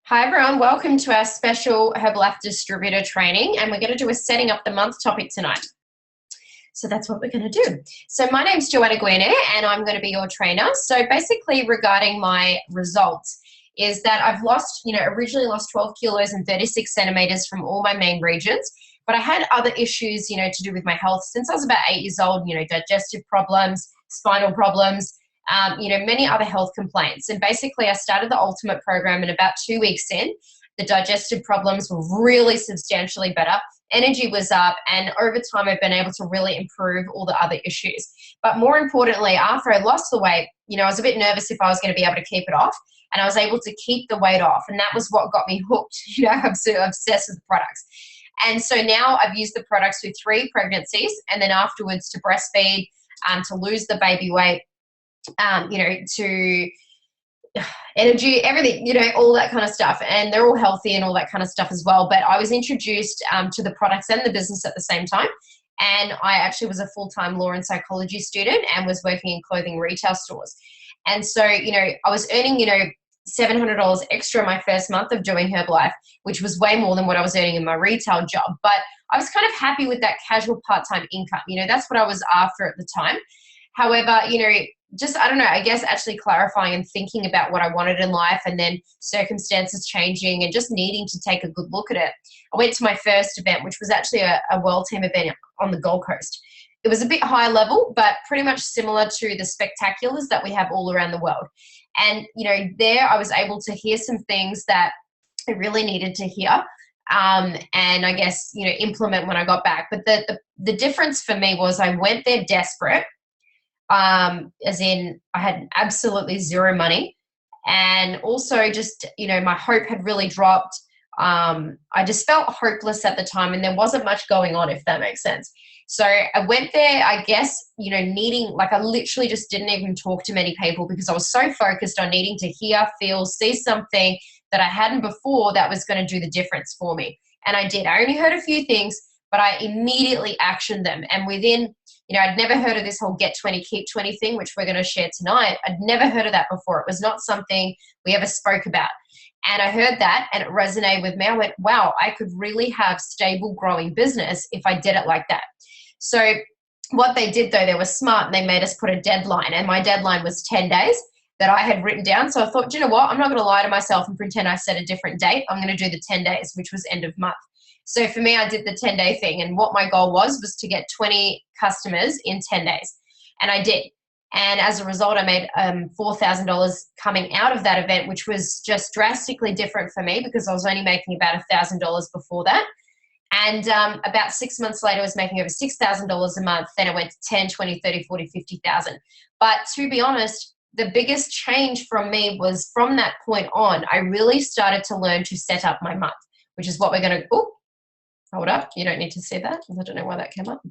Hi everyone, welcome to our special Herbalife distributor training, and we're going to do a setting up the month topic tonight. So that's what we're going to do. So my name's Joanna Guene and I'm going to be your trainer. So basically regarding my results is that I've lost, originally lost 12 kilos and 36 centimeters from all my main regions, but I had other issues, to do with my health since I was about 8 years old, digestive problems, spinal problems, many other health complaints. And basically I started the Ultimate program, and about 2 weeks in, the digestive problems were really substantially better. Energy was up, and over time I've been able to really improve all the other issues. But more importantly, after I lost the weight, I was a bit nervous if I was going to be able to keep it off, and I was able to keep the weight off, and that was what got me hooked. I'm so obsessed with the products. And so now I've used the products through 3 pregnancies, and then afterwards to breastfeed, to lose the baby weight, to energy, everything, all that kind of stuff. And they're all healthy and all that kind of stuff as well. But I was introduced to the products and the business at the same time. And I actually was a full-time law and psychology student and was working in clothing retail stores. And so, I was earning, $700 extra my first month of doing Herbalife, which was way more than what I was earning in my retail job. But I was kind of happy with that casual part-time income. That's what I was after at the time. However, just, I don't know, I guess actually clarifying and thinking about what I wanted in life, and then circumstances changing and just needing to take a good look at it. I went to my first event, which was actually a World Team event on the Gold Coast. It was a bit high level, but pretty much similar to the spectaculars that we have all around the world. And, there I was able to hear some things that I really needed to hear. And I guess, implement when I got back. But the difference for me was I went there desperate. As in I had absolutely zero money, and also just, my hope had really dropped. I just felt hopeless at the time, and there wasn't much going on, if that makes sense. So I went there, I guess, needing, like, I literally just didn't even talk to many people because I was so focused on needing to hear, feel, see something that I hadn't before that was going to do the difference for me. And I did. I only heard a few things, but I immediately actioned them. And within, I'd never heard of this whole get 20, keep 20 thing, which we're going to share tonight. I'd never heard of that before. It was not something we ever spoke about. And I heard that and it resonated with me. I went, wow, I could really have stable growing business if I did it like that. So what they did, though, they were smart, and they made us put a deadline. And my deadline was 10 days that I had written down. So I thought, you know what? I'm not going to lie to myself and pretend I set a different date. I'm going to do the 10 days, which was end of month. So for me, I did the 10-day thing. And what my goal was to get 20 customers in 10 days. And I did. And as a result, I made $4,000 coming out of that event, which was just drastically different for me because I was only making about $1,000 before that. And about 6 months later, I was making over $6,000 a month. Then I went to 10, 20, 30, 40, 50,000. But to be honest, the biggest change from me was from that point on, I really started to learn to set up my month, which is what we're going to, hold up. You don't need to see that. I don't know why that came up.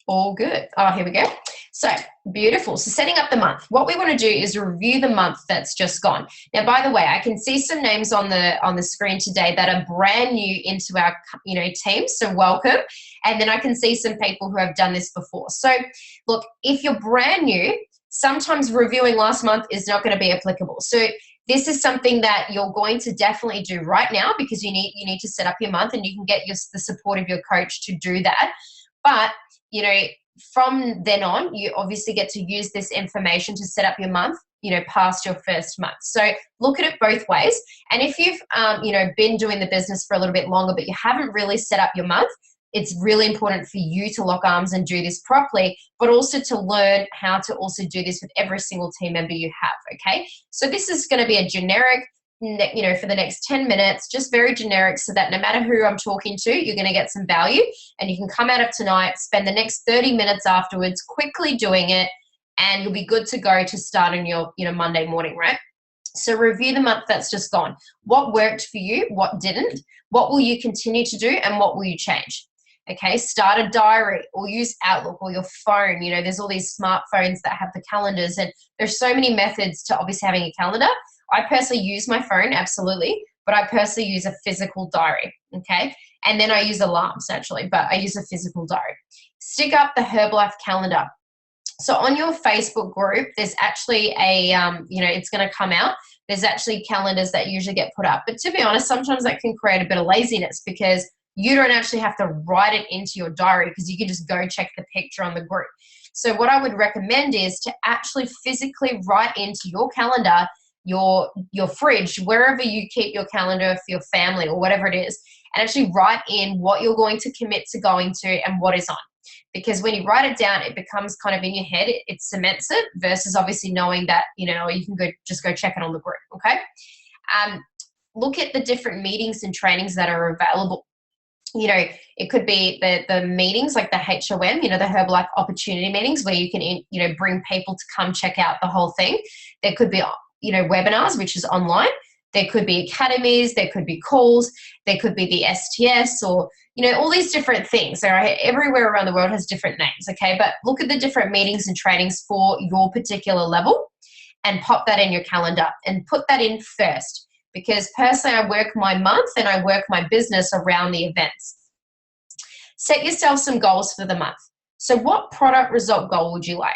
All good. Oh, here we go. So beautiful. So setting up the month. What we want to do is review the month that's just gone. Now, by the way, I can see some names on the screen today that are brand new into our team. So welcome. And then I can see some people who have done this before. So look, if you're brand new, sometimes reviewing last month is not going to be applicable. So this is something that you're going to definitely do right now because you need to set up your month, and you can get the support of your coach to do that. But from then on, you obviously get to use this information to set up your month, past your first month. So look at it both ways. And if you've, been doing the business for a little bit longer, but you haven't really set up your month, it's really important for you to lock arms and do this properly, but also to learn how to also do this with every single team member you have, okay? So this is going to be a generic, for the next 10 minutes, just very generic, so that no matter who I'm talking to, you're going to get some value, and you can come out of tonight, spend the next 30 minutes afterwards quickly doing it, and you'll be good to go to start on your, Monday morning, right? So review the month that's just gone. What worked for you? What didn't? What will you continue to do? And what will you change? Okay, start a diary or use Outlook or your phone. There's all these smartphones that have the calendars, and there's so many methods to obviously having a calendar. I personally use my phone, absolutely, but I personally use a physical diary, okay? And then I use alarms, actually, but I use a physical diary. Stick up the Herbalife calendar. So on your Facebook group, there's actually a, it's going to come out. There's actually calendars that usually get put up. But to be honest, sometimes that can create a bit of laziness because you don't actually have to write it into your diary because you can just go check the picture on the group. So what I would recommend is to actually physically write into your calendar, your fridge, wherever you keep your calendar for your family or whatever it is, and actually write in what you're going to commit to going to and what is on. Because when you write it down, it becomes kind of in your head, it cements it versus obviously knowing that, you can just go check it on the group, okay? Look at the different meetings and trainings that are available. It could be the meetings like the HOM, the Herbalife Opportunity Meetings where you can, bring people to come check out the whole thing. There could be, webinars, which is online. There could be academies, there could be calls, there could be the STS or, all these different things. So everywhere around the world has different names, okay? But look at the different meetings and trainings for your particular level and pop that in your calendar and put that in first. Because personally, I work my month and I work my business around the events. Set yourself some goals for the month. So what product result goal would you like?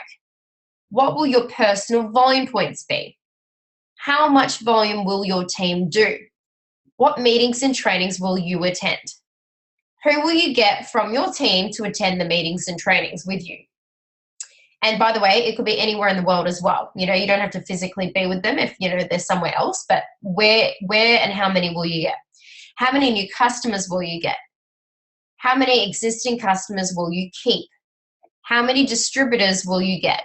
What will your personal volume points be? How much volume will your team do? What meetings and trainings will you attend? Who will you get from your team to attend the meetings and trainings with you? And by the way, it could be anywhere in the world as well. You don't have to physically be with them if, they're somewhere else, but where and how many will you get? How many new customers will you get? How many existing customers will you keep? How many distributors will you get?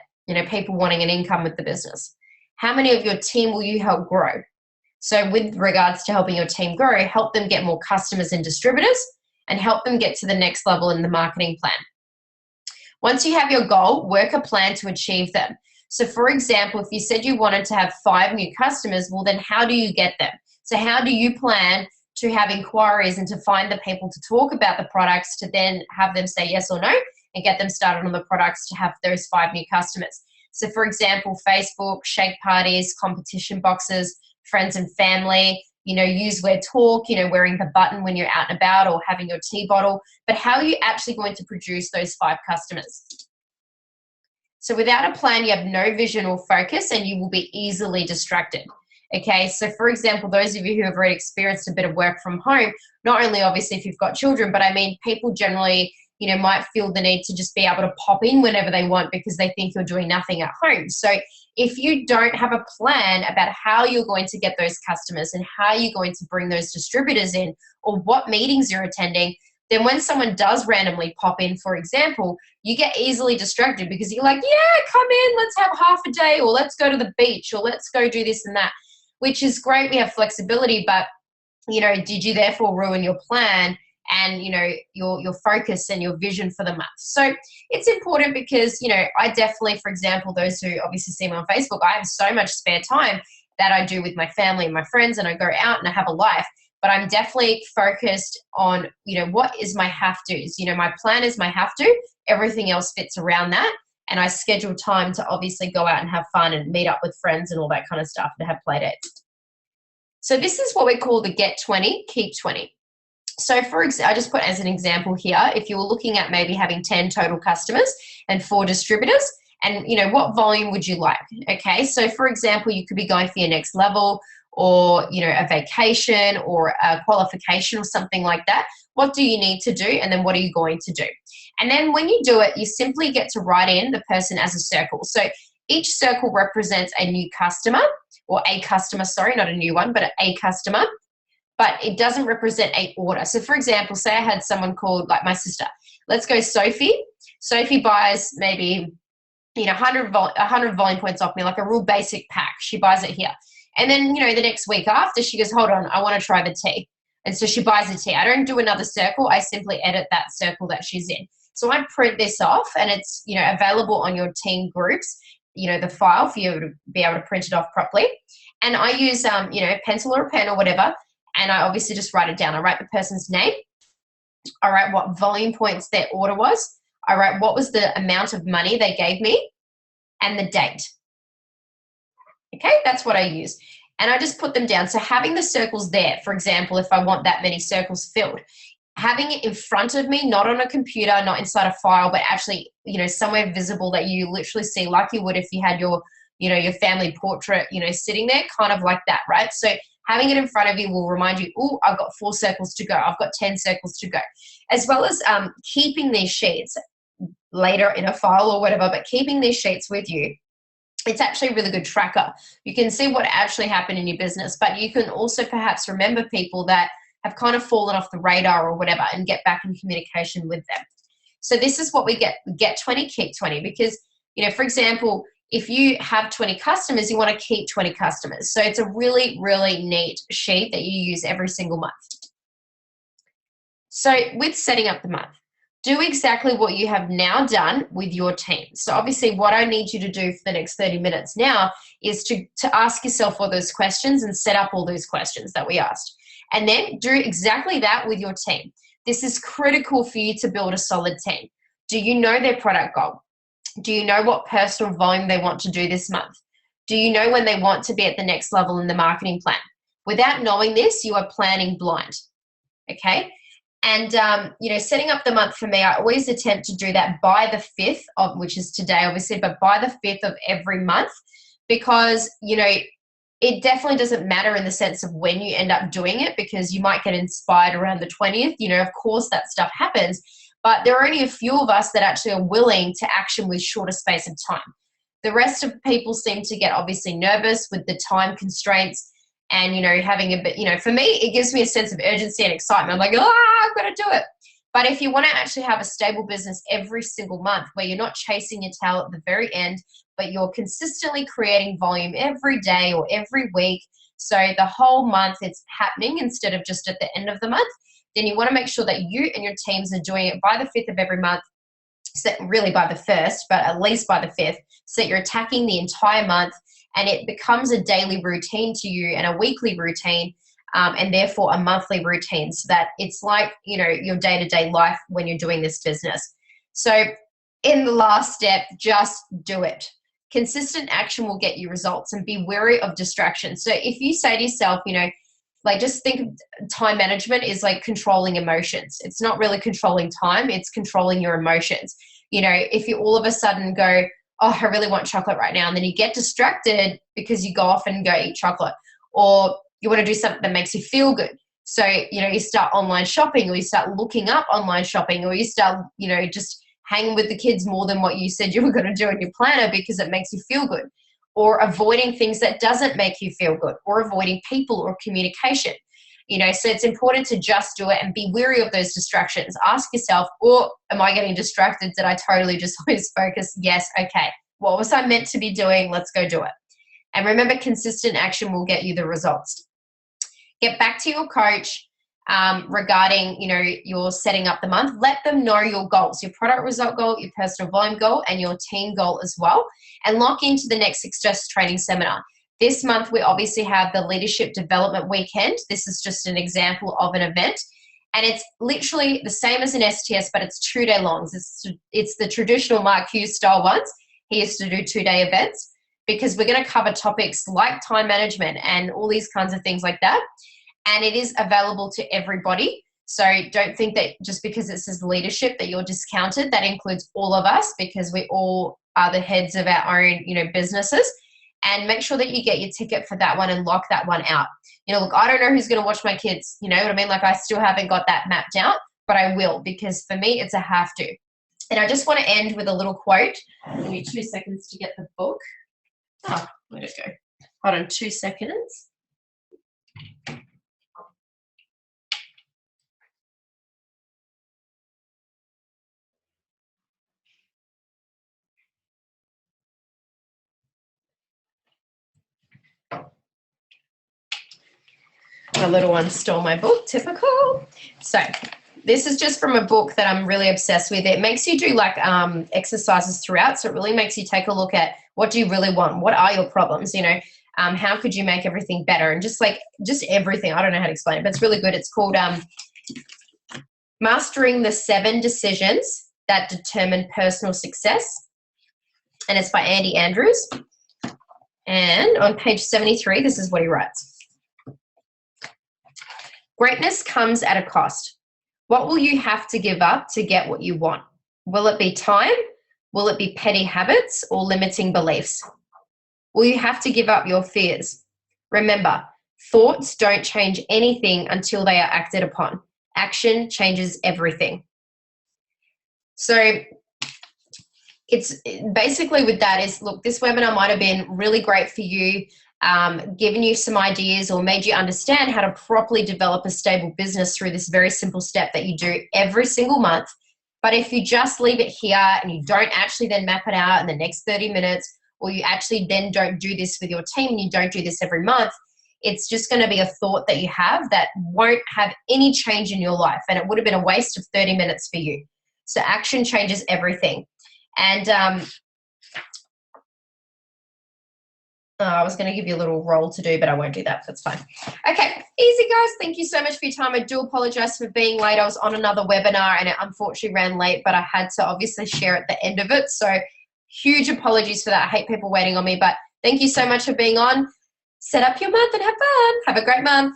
People wanting an income with the business. How many of your team will you help grow? So with regards to helping your team grow, help them get more customers and distributors and help them get to the next level in the marketing plan. Once you have your goal, work a plan to achieve them. So for example, if you said you wanted to have 5 new customers, well then how do you get them? So how do you plan to have inquiries and to find the people to talk about the products to then have them say yes or no and get them started on the products to have those 5 new customers? So for example, Facebook, shake parties, competition boxes, friends and family, use where talk, wearing the button when you're out and about or having your tea bottle. But how are you actually going to produce those 5 customers? So without a plan, you have no vision or focus and you will be easily distracted. Okay, so for example, those of you who have already experienced a bit of work from home, not only obviously if you've got children, but I mean people generally, might feel the need to just be able to pop in whenever they want because they think you're doing nothing at home. So if you don't have a plan about how you're going to get those customers and how you're going to bring those distributors in or what meetings you're attending, then when someone does randomly pop in, for example, you get easily distracted because you're like, yeah, come in, let's have half a day or let's go to the beach or let's go do this and that, which is great. We have flexibility, but, did you therefore ruin your plan and, your focus and your vision for the month? So it's important because, I definitely, for example, those who obviously see me on Facebook, I have so much spare time that I do with my family and my friends and I go out and I have a life, but I'm definitely focused on, what is my have-tos? My plan is my have-to, everything else fits around that. And I schedule time to obviously go out and have fun and meet up with friends and all that kind of stuff to have play dates. So this is what we call the get 20, keep 20. So I just put as an example here, if you were looking at maybe having 10 total customers and 4 distributors, and what volume would you like? Okay, so for example, you could be going for your next level or, a vacation or a qualification or something like that. What do you need to do? And then what are you going to do? And then when you do it, you simply get to write in the person as a circle. So each circle represents a new customer or a customer, sorry, not a new one, but a customer. But it doesn't represent a order. So for example, say I had someone called like my sister. Let's go Sophie. Sophie buys maybe 100 volume points off me, like a real basic pack. She buys it here. And then, the next week after she goes, hold on, I want to try the tea. And so she buys the tea. I don't do another circle. I simply edit that circle that she's in. So I print this off and it's, available on your team groups, the file for you to be able to print it off properly. And I use, pencil or a pen or whatever. And I obviously just write it down. I write the person's name. I write what volume points their order was. I write what was the amount of money they gave me and the date. Okay, that's what I use. And I just put them down. So having the circles there, for example, if I want that many circles filled, having it in front of me, not on a computer, not inside a file, but actually, somewhere visible that you literally see, like you would if you had your, your family portrait, sitting there, kind of like that, right? So having it in front of you will remind you, oh, I've got 4 circles to go. I've got 10 circles to go. As well as keeping these sheets later in a file or whatever, but keeping these sheets with you, it's actually a really good tracker. You can see what actually happened in your business, but you can also perhaps remember people that have kind of fallen off the radar or whatever and get back in communication with them. So this is what we get 20, keep 20, because, for example, if you have 20 customers, you want to keep 20 customers. So it's a really, really neat sheet that you use every single month. So with setting up the month, do exactly what you have now done with your team. So obviously what I need you to do for the next 30 minutes now is to ask yourself all those questions and set up all those questions that we asked. And then do exactly that with your team. This is critical for you to build a solid team. Do you know their product goal? Do you know what personal volume they want to do this month? Do you know when they want to be at the next level in the marketing plan? Without knowing this, you are planning blind, okay? And, setting up the month for me, I always attempt to do that by the 5th of, which is today, obviously, but by the 5th of every month, because, it definitely doesn't matter in the sense of when you end up doing it, because you might get inspired around the 20th. Of course that stuff happens, but there are only a few of us that actually are willing to action with shorter space of time. The rest of people seem to get obviously nervous with the time constraints and, having a bit, for me, it gives me a sense of urgency and excitement. I'm like, I've got to do it. But if you want to actually have a stable business every single month where you're not chasing your tail at the very end, but you're consistently creating volume every day or every week, so the whole month it's happening instead of just at the end of the month, then you want to make sure that you and your teams are doing it by the 5th of every month, so really by the 1st, but at least by the 5th, so that you're attacking the entire month and it becomes a daily routine to you and a weekly routine, and therefore a monthly routine, so that it's like, your day-to-day life when you're doing this business. So in the last step, just do it. Consistent action will get you results, and be wary of distractions. So if you say to yourself, just think of time management is like controlling emotions. It's not really controlling time, it's controlling your emotions. If you all of a sudden go, oh, I really want chocolate right now, and then you get distracted because you go off and go eat chocolate, or you want to do something that makes you feel good. So, you start online shopping, or you start looking up online shopping, or you start, just hanging with the kids more than what you said you were going to do in your planner because it makes you feel good, or avoiding things that doesn't make you feel good, or avoiding people or communication. So it's important to just do it and be wary of those distractions. Ask yourself, am I getting distracted? Did I totally just always focus? Yes. Okay. What was I meant to be doing? Let's go do it. And remember, consistent action will get you the results. Get back to your coach regarding, your setting up the month. Let them know your goals, your product result goal, your personal volume goal, and your team goal as well. And lock into the next Success Training Seminar. This month, we obviously have the Leadership Development Weekend. This is just an example of an event. And it's literally the same as an STS, but it's 2-day longs. It's the traditional Mark Hughes style ones. He used to do 2-day events, because we're going to cover topics like time management and all these kinds of things like that. And it is available to everybody. So don't think that just because it says leadership that you're discounted. That includes all of us, because we all are the heads of our own, businesses. And make sure that you get your ticket for that one and lock that one out. Look, I don't know who's going to watch my kids. You know what I mean? Like, I still haven't got that mapped out, but I will, because for me, it's a have to. And I just want to end with a little quote. Give me 2 seconds to get the book. Oh, where'd it go? Hold on 2 seconds. My little one stole my book, typical. So this is just from a book that I'm really obsessed with. It makes you do like exercises throughout. So it really makes you take a look at, what do you really want? What are your problems? How could you make everything better? And just everything. I don't know how to explain it, but it's really good. It's called Mastering the 7 Decisions That Determine Personal Success. And it's by Andy Andrews. And on page 73, this is what he writes. Greatness comes at a cost. What will you have to give up to get what you want? Will it be time? Will it be petty habits or limiting beliefs? Will you have to give up your fears? Remember, thoughts don't change anything until they are acted upon. Action changes everything. So it's basically with that is, look, this webinar might have been really great for you, given you some ideas or made you understand how to properly develop a stable business through this very simple step that you do every single month. But if you just leave it here and you don't actually then map it out in the next 30 minutes, or you actually then don't do this with your team and you don't do this every month, it's just going to be a thought that you have that won't have any change in your life, and it would have been a waste of 30 minutes for you. So action changes everything. And I was going to give you a little roll to do, but I won't do that. That's fine. Okay, easy, guys. Thank you so much for your time. I do apologize for being late. I was on another webinar and it unfortunately ran late, but I had to obviously share at the end of it. So huge apologies for that. I hate people waiting on me, but thank you so much for being on. Set up your month and have fun. Have a great month.